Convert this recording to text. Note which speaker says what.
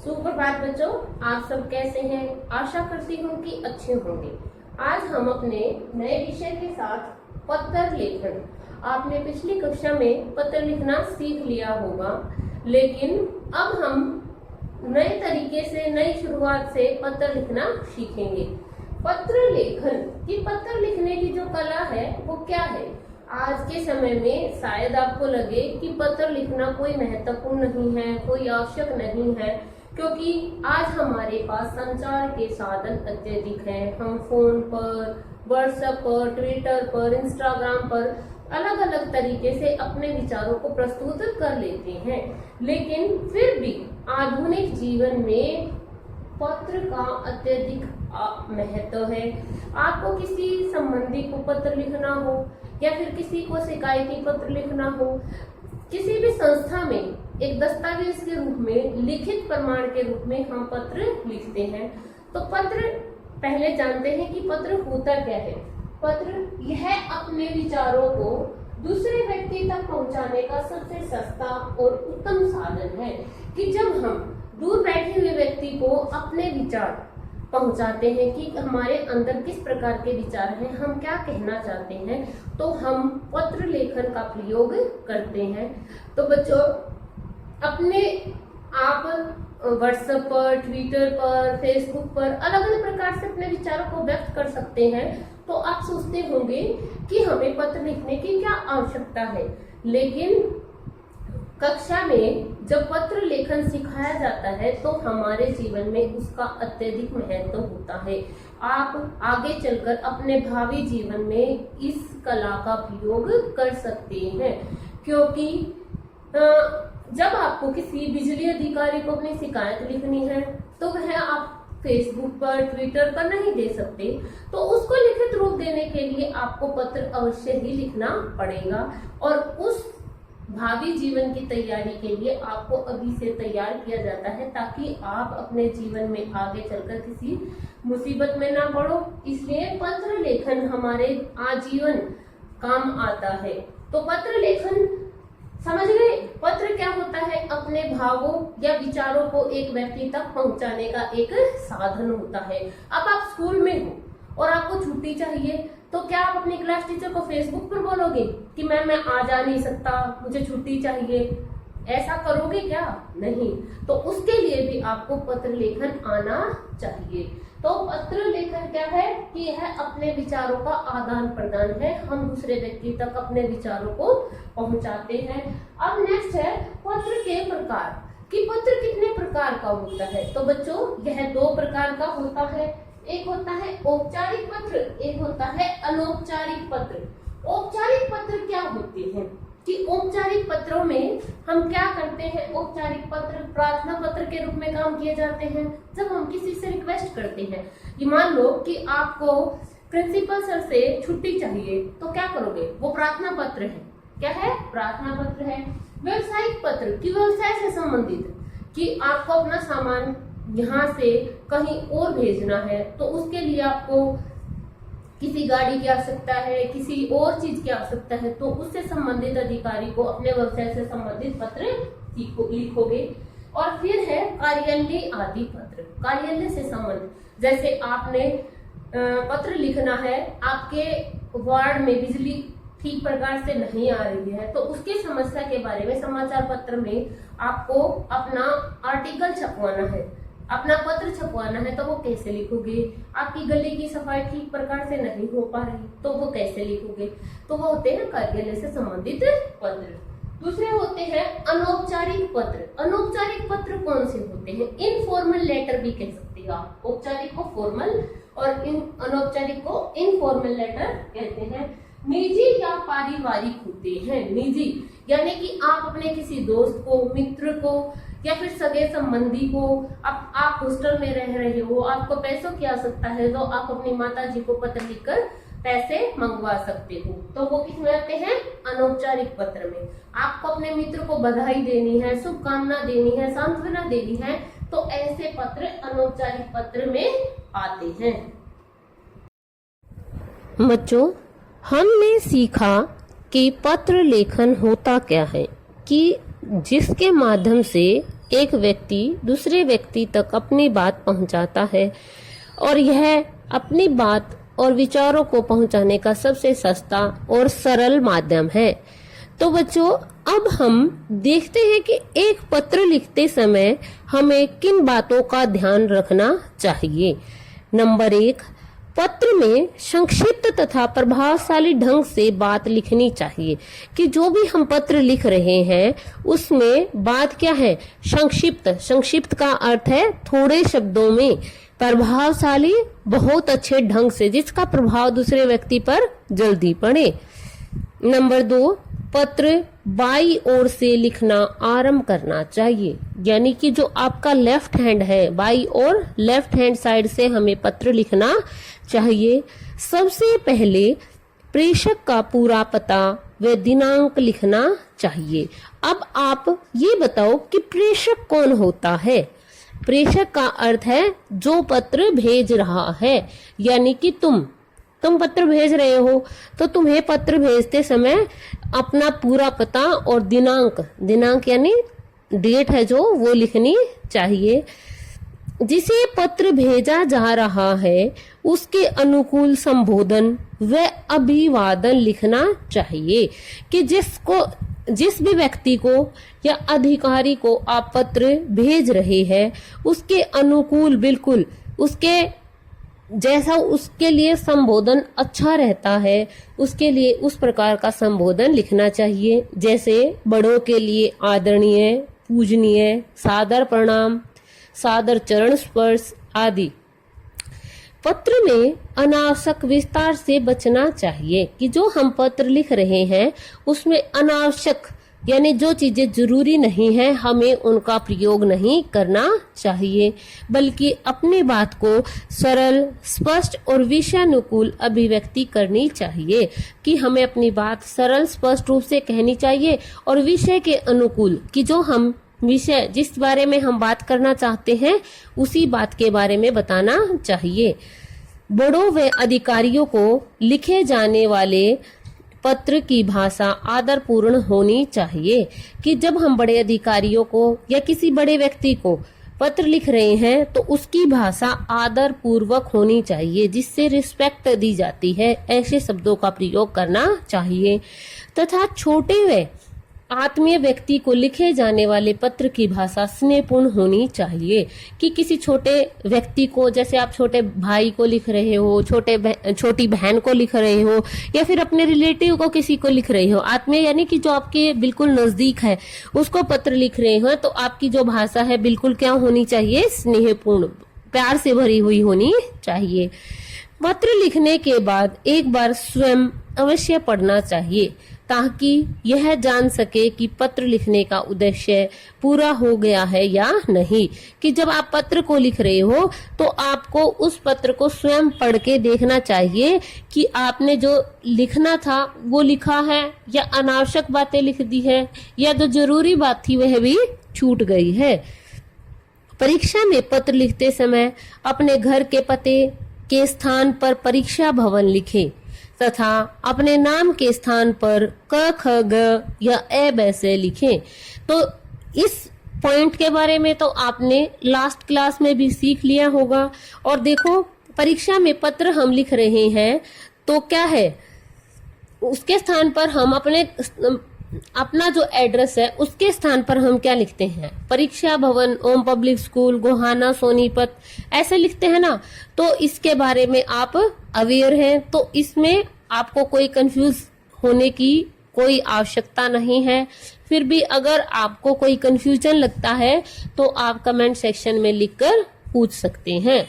Speaker 1: सुप्रभात बच्चों, आप सब कैसे हैं? आशा करती हूँ कि अच्छे होंगे। आज हम अपने नए विषय के साथ पत्र लेखन। आपने पिछली कक्षा में पत्र लिखना सीख लिया होगा, लेकिन अब हम नए तरीके से, नई शुरुआत से पत्र लिखना सीखेंगे। पत्र लेखन की, पत्र लिखने की जो कला है वो क्या है? आज के समय में शायद आपको लगे कि पत्र लिखना कोई महत्वपूर्ण नहीं है, कोई आवश्यक नहीं है, क्योंकि आज हमारे पास संचार के साधन अत्यधिक हैं। हम फोन पर, व्हाट्सएप पर, ट्विटर पर, इंस्टाग्राम पर अलग अलग तरीके से अपने विचारों को प्रस्तुत कर लेते हैं, लेकिन फिर भी आधुनिक जीवन में पत्र का अत्यधिक महत्व है। आपको किसी संबंधी को पत्र लिखना हो या फिर किसी को शिकायती पत्र लिखना हो, किसी भी संस्था में एक दस्तावेज के रूप में, लिखित प्रमाण के रूप में हम पत्र लिखते हैं। तो पत्र, पहले जानते हैं कि पत्र होता क्या है। पत्र यह अपने विचारों को दूसरे व्यक्ति तक पहुंचाने का सबसे सस्ता और उत्तम साधन है कि जब हम दूर बैठे हुए व्यक्ति को अपने विचार पहुंचाते हैं कि हमारे अंदर किस प्रकार के विचार हैं, हम क्या कहना चाहते हैं, तो हम पत्र लेखन का प्रयोग करते हैं। तो बच्चों, अपने आप व्हाट्सएप पर, ट्विटर पर, फेसबुक पर अलग अलग प्रकार से अपने विचारों को व्यक्त कर सकते हैं। तो आप सोचते होंगे कि हमें पत्र लिखने की क्या आवश्यकता है, लेकिन कक्षा में जब पत्र लेखन सिखाया जाता है तो हमारे जीवन में उसका अत्यधिक महत्व होता है। आप आगे चलकर अपने भावी जीवन में इस कला का प्रयोग कर सकते हैं, क्योंकि जब आपको किसी बिजली अधिकारी को अपनी शिकायत लिखनी है तो वह आप फेसबुक पर, ट्विटर पर नहीं दे सकते, तो उसको लिखित रूप देने के लिए आपको पत्र अवश्य ही लिखना पड़ेगा। और उस भावी जीवन की तैयारी के लिए आपको अभी से तैयार किया जाता है, ताकि आप अपने जीवन में आगे चलकर किसी मुसीबत में ना पड़ो। इसलिए पत्र लेखन हमारे आजीवन काम आता है। तो पत्र लेखन समझ गए? पत्र क्या होता है? अपने भावों या विचारों को एक व्यक्ति तक पहुंचाने का एक साधन होता है। अब आप स्कूल में हो और आपको छुट्टी चाहिए, तो क्या आप अपनी क्लास टीचर को फेसबुक पर बोलोगे कि मैं आ जा नहीं सकता, मुझे छुट्टी चाहिए? ऐसा करोगे क्या? नहीं। तो उसके लिए भी आपको पत्र लेखन आना चाहिए। तो पत्र लेखन क्या है कि यह अपने विचारों का आदान प्रदान है, हम दूसरे व्यक्ति तक अपने विचारों को पहुंचाते हैं। अब नेक्स्ट है पत्र के प्रकार, कि पत्र कितने प्रकार का होता है। तो बच्चों, यह 2 प्रकार का होता है। एक होता है औपचारिक पत्र, एक होता है अनौपचारिक पत्र। औपचारिक पत्र क्या होते हैं कि औपचारिक पत्रों में हम क्या करते हैं? औपचारिक पत्र प्रार्थना पत्र के रूप में काम किए जाते हैं। जब हम किसी से रिक्वेस्ट करते हैं कि मान लो कि आपको प्रिंसिपल सर से छुट्टी चाहिए, तो क्या करोगे? वो प्रार्थना पत्र है। क्या है? प्रार्थना पत्र है। व्यवसायिक पत्र कि व्यवसाय से संबंधित, कि आपको अपना सामान यहाँ से कहीं और भेजना है, तो उसके लिए आपको किसी गाड़ी की आवश्यकता है, किसी और चीज की आवश्यकता है, तो उससे संबंधित अधिकारी को अपने व्यवसाय से संबंधित पत्र लिखोगे। और फिर है कार्यालय आदि पत्र, कार्यालय से संबंधित। जैसे आपने पत्र लिखना है, आपके वार्ड में बिजली ठीक प्रकार से नहीं आ रही है, तो उसकी समस्या के बारे में समाचार पत्र में आपको अपना आर्टिकल छपवाना है, अपना पत्र छपवाना है, तो वो कैसे लिखोगे? आपकी गली की सफाई ठीक प्रकार से नहीं हो पा रही, तो वो कैसे लिखोगे? तो वो होते हैं कार्यालय से संबंधित पत्र। दूसरे होते हैं अनौपचारिक पत्र। अनौपचारिक पत्र कौन से होते हैं? इनफॉर्मल लेटर भी कह सकते हैं आप। औपचारिक को फॉर्मल और अनौपचारिक को इनफॉर्मल लेटर कहते हैं। निजी या पारिवारिक होते हैं। निजी यानी कि आप अपने किसी दोस्त को, मित्र को या फिर सगे संबंधी को, आप हॉस्टल में रह रहे हो, आपको पैसों की आवश्यकता है, तो आप अपनी माता जी को पत्र लिखकर पैसे मंगवा सकते हो। तो वो किस में आते हैं? अनौपचारिक पत्र में। आपको अपने मित्र को बधाई देनी है, शुभकामना देनी है, सांत्वना देनी है, तो ऐसे पत्र अनौपचारिक पत्र में आते हैं। बच्चों, हमने सीखा कि पत्र लेखन होता क्या है, कि जिसके माध्यम से एक व्यक्ति दूसरे व्यक्ति तक अपनी बात पहुंचाता है और यह अपनी बात और विचारों को पहुंचाने का सबसे सस्ता और सरल माध्यम है। तो बच्चों, अब हम देखते हैं कि एक पत्र लिखते समय हमें किन बातों का ध्यान रखना चाहिए। नंबर 1, पत्र में संक्षिप्त तथा प्रभावशाली ढंग से बात लिखनी चाहिए कि जो भी हम पत्र लिख रहे हैं उसमें बात क्या है, संक्षिप्त। संक्षिप्त का अर्थ है थोड़े शब्दों में, प्रभावशाली बहुत अच्छे ढंग से, जिसका प्रभाव दूसरे व्यक्ति पर जल्दी पड़े। नंबर 2, पत्र बाई ओर से लिखना आरंभ करना चाहिए, यानी कि जो आपका लेफ्ट हैंड है, बाई और लेफ्ट हैंड साइड से हमें पत्र लिखना चाहिए। सबसे पहले प्रेषक का पूरा पता व दिनांक लिखना चाहिए। अब आप ये बताओ कि प्रेषक कौन होता है। प्रेषक का अर्थ है जो पत्र भेज रहा है, यानी कि तुम पत्र भेज रहे हो तो तुम्हें पत्र भेजते समय अपना पूरा पता और दिनांक यानी डेट है जो वो लिखनी चाहिए। जिसे पत्र भेजा जा रहा है उसके अनुकूल संबोधन व अभिवादन लिखना चाहिए कि जिस भी व्यक्ति को या अधिकारी को आप पत्र भेज रहे हैं उसके अनुकूल, बिल्कुल उसके जैसा उसके लिए संबोधन अच्छा रहता है उसके लिए उस प्रकार का संबोधन लिखना चाहिए। जैसे बड़ों के लिए आदरणीय, पूजनीय, सादर प्रणाम, सादर चरण स्पर्श आदि। पत्र में अनावश्यक विस्तार से बचना चाहिए कि जो हम पत्र लिख रहे हैं उसमें अनावश्यक यानी जो चीजें जरूरी नहीं है हमें उनका प्रयोग नहीं करना चाहिए, बल्कि अपनी बात को सरल, स्पष्ट और विषयानुकूल अभिव्यक्ति करनी चाहिए कि हमें अपनी बात सरल स्पष्ट रूप से कहनी चाहिए और विषय के अनुकूल कि जो हम विषय जिस बारे में हम बात करना चाहते हैं उसी बात के बारे में बताना चाहिए। बड़ों व अधिकारियों को लिखे जाने वाले पत्र की भाषा आदरपूर्ण होनी चाहिए कि जब हम बड़े अधिकारियों को या किसी बड़े व्यक्ति को पत्र लिख रहे हैं तो उसकी भाषा आदर पूर्वक होनी चाहिए, जिससे रिस्पेक्ट दी जाती है। ऐसे शब्दों का प्रयोग करना चाहिए तथा छोटे व आत्मीय व्यक्ति को लिखे जाने वाले पत्र की भाषा स्नेहपूर्ण होनी चाहिए कि किसी छोटे व्यक्ति को, जैसे आप छोटे भाई को लिख रहे हो, छोटी बहन को लिख रहे हो या फिर अपने रिलेटिव को किसी को लिख रहे हो, आत्मीय यानी कि जो आपके बिल्कुल नजदीक है उसको पत्र लिख रहे हो, तो आपकी जो भाषा है बिल्कुल क्या होनी चाहिए, स्नेहपूर्ण, प्यार से भरी हुई होनी चाहिए। पत्र लिखने के बाद एक बार स्वयं अवश्य पढ़ना चाहिए ताकि यह जान सके कि पत्र लिखने का उद्देश्य पूरा हो गया है या नहीं। कि जब आप पत्र को लिख रहे हो तो आपको उस पत्र को स्वयं पढ़ के देखना चाहिए कि आपने जो लिखना था वो लिखा है या अनावश्यक बातें लिख दी है या जो जरूरी बात थी वह भी छूट गई है। परीक्षा में पत्र लिखते समय अपने घर के पते के स्थान पर परीक्षा भवन लिखें तथा अपने नाम के स्थान पर क ख ग या ए वैसे लिखें। तो इस पॉइंट के बारे में तो आपने लास्ट क्लास में भी सीख लिया होगा। और देखो, परीक्षा में पत्र हम लिख रहे हैं तो क्या है, उसके स्थान पर हम अपना जो एड्रेस है उसके स्थान पर हम क्या लिखते हैं, परीक्षा भवन, ओम पब्लिक स्कूल, गोहाना, सोनीपत, ऐसे लिखते हैं ना। तो इसके बारे में आप अवेयर हैं, तो इसमें आपको कोई कंफ्यूज होने की कोई आवश्यकता नहीं है। फिर भी अगर आपको कोई कंफ्यूजन लगता है तो आप कमेंट सेक्शन में लिखकर पूछ सकते हैं।